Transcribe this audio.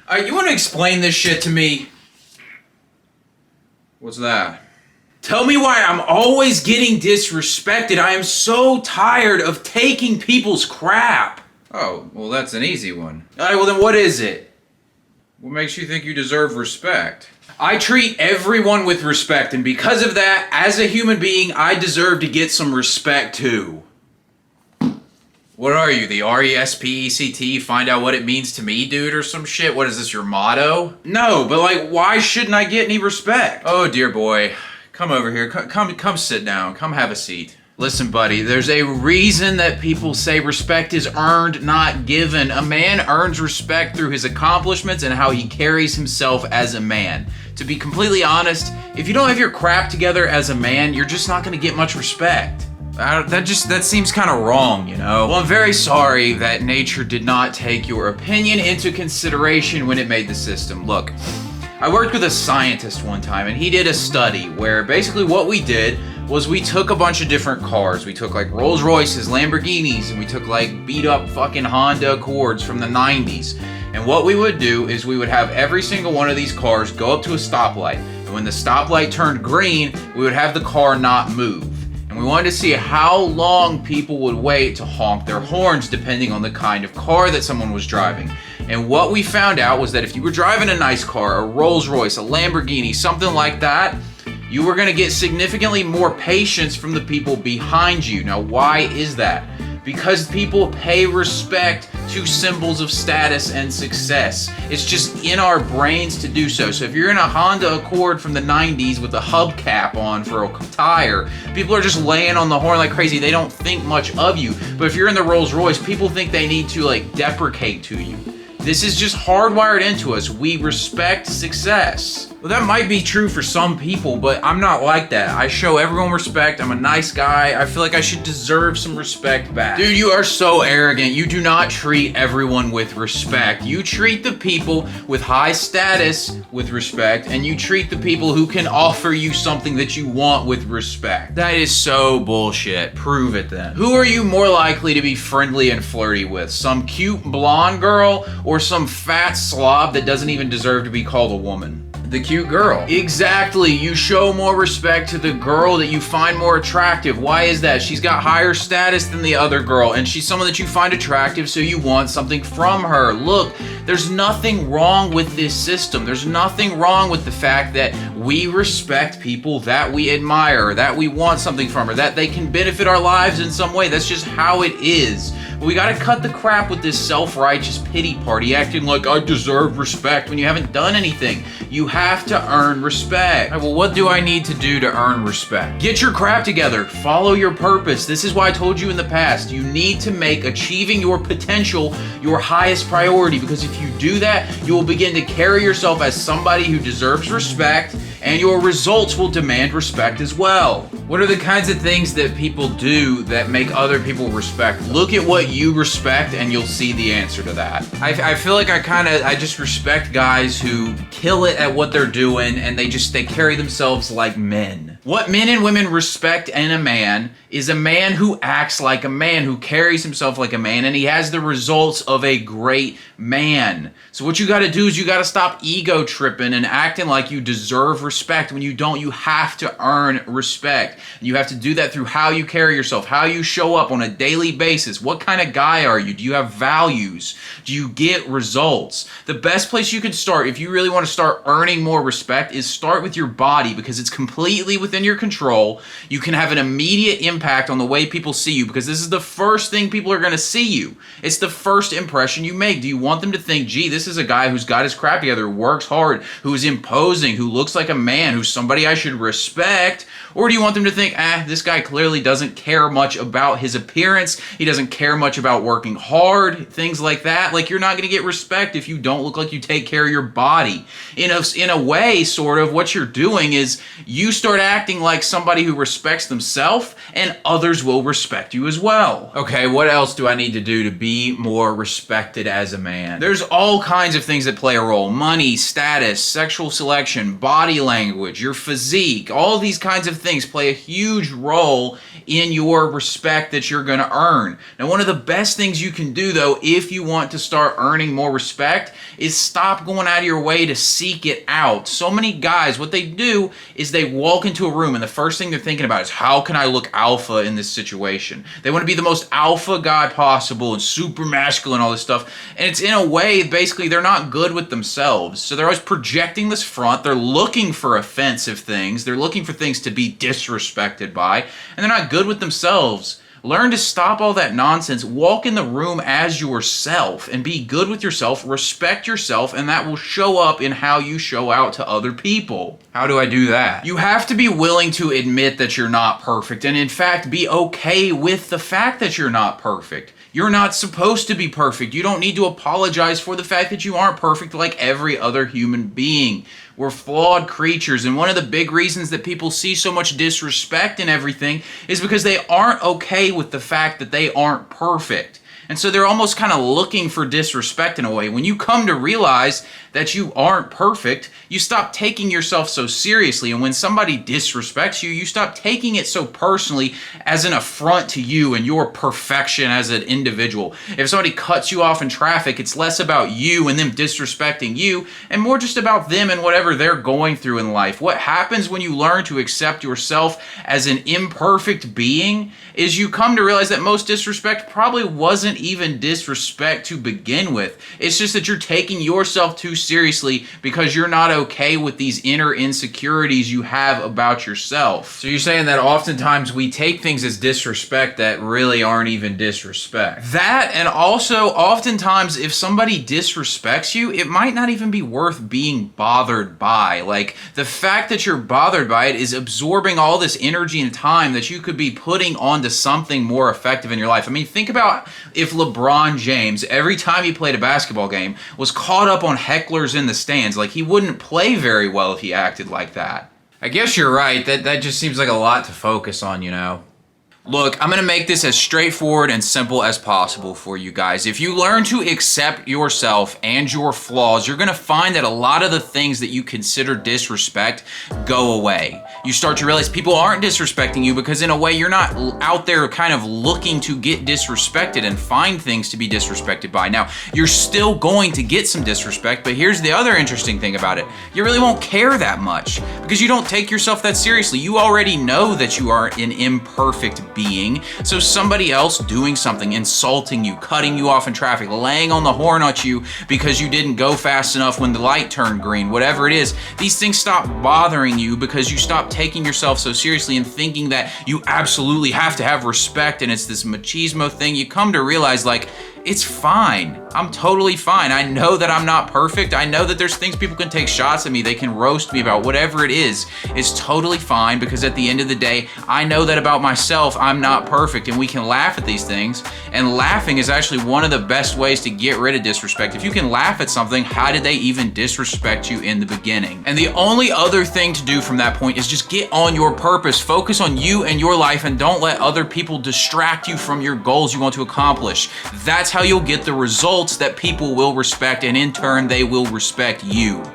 You want to explain this shit to me? What's that? Tell me why I'm always getting disrespected. I am so tired of taking people's crap. Oh, well, that's an easy one. Alright, well then what is it? What makes you think you deserve respect? I treat everyone with respect, and because of that, as a human being, I deserve to get some respect too. What are you, the R-E-S-P-E-C-T, find out what it means to me, dude, or some shit? What is this, your motto? No, but like, why shouldn't I get any respect? Oh, dear boy. Come over here. Come sit down. Come have a seat. Listen, buddy, there's a reason that people say respect is earned, not given. A man earns respect through his accomplishments and how he carries himself as a man. To be completely honest, if you don't have your crap together as a man, you're just not gonna get much respect. That seems kind of wrong, you know? Well, I'm very sorry that nature did not take your opinion into consideration when it made the system. Look, I worked with a scientist one time, and he did a study where basically what we did was we took a bunch of different cars. We took like Rolls Royces, Lamborghinis, and we took like beat up fucking Honda Accords from the 90s. And what we would do is we would have every single one of these cars go up to a stoplight. And when the stoplight turned green, we would have the car not move. And we wanted to see how long people would wait to honk their horns depending on the kind of car that someone was driving. And what we found out was that if you were driving a nice car, a Rolls Royce, a Lamborghini, something like that, you were gonna get significantly more patience from the people behind you. Now, why is that? Because people pay respect to symbols of status and success. It's just in our brains to do so. So if you're in a Honda Accord from the 90s with a hubcap on for a tire, people are just laying on the horn like crazy. They don't think much of you. But if you're in the Rolls Royce, people think they need to like deprecate to you. This is just hardwired into us. We respect success. Well, that might be true for some people, but I'm not like that. I show everyone respect. I'm a nice guy. I feel like I should deserve some respect back. Dude, you are so arrogant. You do not treat everyone with respect. You treat the people with high status with respect, and you treat the people who can offer you something that you want with respect. That is so bullshit. Prove it then. Who are you more likely to be friendly and flirty with? Some cute blonde girl or some fat slob that doesn't even deserve to be called a woman? The cute girl. Exactly. You show more respect to the girl that you find more attractive. Why is that? She's got higher status than the other girl, and she's someone that you find attractive, so you want something from her. Look, there's nothing wrong with this system. There's nothing wrong with the fact that we respect people that we admire, that we want something from her, that they can benefit our lives in some way. That's just how it is. But we gotta cut the crap with this self-righteous pity party, acting like I deserve respect when you haven't done anything. You have to earn respect. Well, what do I need to do to earn respect? Get your crap together. Follow your purpose. This is why I told you in the past, you need to make achieving your potential your highest priority, because if you do that, you will begin to carry yourself as somebody who deserves respect, and your results will demand respect as well. What are the kinds of things that people do that make other people respect? Look at what you respect and you'll see the answer to that. I feel like I just respect guys who kill it at what they're doing, and they carry themselves like men. What men and women respect in a man is a man who acts like a man, who carries himself like a man, and he has the results of a great man. So what you gotta do is you gotta stop ego tripping and acting like you deserve respect when you don't. You have to earn respect. You have to do that through how you carry yourself, how you show up on a daily basis. What kind of guy are you? Do you have values? Do you get results? The best place you can start if you really want to start earning more respect is start with your body, because it's completely within your control. You can have an immediate impact on the way people see you, because this is the first thing people are going to see you. It's the first impression you make. Do you want them to think, gee, this is a guy who's got his crap together, works hard, who is imposing, who looks like a man, who's somebody I should respect? Or do you want them to think, this guy clearly doesn't care much about his appearance, he doesn't care much about working hard, things like that? Like, you're not going to get respect if you don't look like you take care of your body. In a way, sort of, what you're doing is you start acting acting like somebody who respects themselves, and others will respect you as well. Okay, what else do I need to do to be more respected as a man? There's all kinds of things that play a role. Money, status, sexual selection, body language, your physique, all these kinds of things play a huge role in your respect that you're going to earn. Now, one of the best things you can do, though, if you want to start earning more respect, is stop going out of your way to seek it out. So many guys, what they do is they walk into a room and the first thing they're thinking about is, how can I look alpha in this situation? They want to be the most alpha guy possible and super masculine, all this stuff. And it's in a way, basically, they're not good with themselves. So they're always projecting this front. They're looking for offensive things. They're looking for things to be disrespected by. And they're not good with themselves. Learn to stop all that nonsense. Walk in the room as yourself and be good with yourself. Respect yourself, and that will show up in how you show out to other people. How do I do that? You have to be willing to admit that you're not perfect, and in fact, be okay with the fact that you're not perfect. You're not supposed to be perfect. You don't need to apologize for the fact that you aren't perfect like every other human being. We're flawed creatures, and one of the big reasons that people see so much disrespect in everything is because they aren't okay with the fact that they aren't perfect. And so they're almost kind of looking for disrespect in a way. When you come to realize that you aren't perfect, you stop taking yourself so seriously. And when somebody disrespects you, you stop taking it so personally as an affront to you and your perfection as an individual. If somebody cuts you off in traffic, it's less about you and them disrespecting you and more just about them and whatever they're going through in life. What happens when you learn to accept yourself as an imperfect being is you come to realize that most disrespect probably wasn't even disrespect to begin with. It's just that you're taking yourself too seriously because you're not okay with these inner insecurities you have about yourself. So you're saying that oftentimes we take things as disrespect that really aren't even disrespect. That, and also oftentimes if somebody disrespects you, it might not even be worth being bothered by. Like, the fact that you're bothered by it is absorbing all this energy and time that you could be putting onto something more effective in your life. I mean, think about if LeBron James, every time he played a basketball game, was caught up on hecklers in the stands. Like, he wouldn't play very well if he acted like that. I guess you're right. That just seems like a lot to focus on, you know. Look, I'm going to make this as straightforward and simple as possible for you guys. If you learn to accept yourself and your flaws, you're going to find that a lot of the things that you consider disrespect go away. You start to realize people aren't disrespecting you because in a way you're not out there kind of looking to get disrespected and find things to be disrespected by. Now, you're still going to get some disrespect, but here's the other interesting thing about it. You really won't care that much because you don't take yourself that seriously. You already know that you are an imperfect being, so somebody else doing something, insulting you, cutting you off in traffic, laying on the horn at you because you didn't go fast enough when the light turned green, whatever it is, these things stop bothering you because you stop taking yourself so seriously and thinking that you absolutely have to have respect and it's this machismo thing. You come to realize, like, it's fine. I'm totally fine. I know that I'm not perfect. I know that there's things people can take shots at me. They can roast me about whatever it is. It's totally fine because at the end of the day, I know that about myself, I'm not perfect, and we can laugh at these things. And laughing is actually one of the best ways to get rid of disrespect. If you can laugh at something, how did they even disrespect you in the beginning? And the only other thing to do from that point is just get on your purpose. Focus on you and your life and don't let other people distract you from your goals you want to accomplish. That's how you'll get the results that people will respect, and in turn, they will respect you.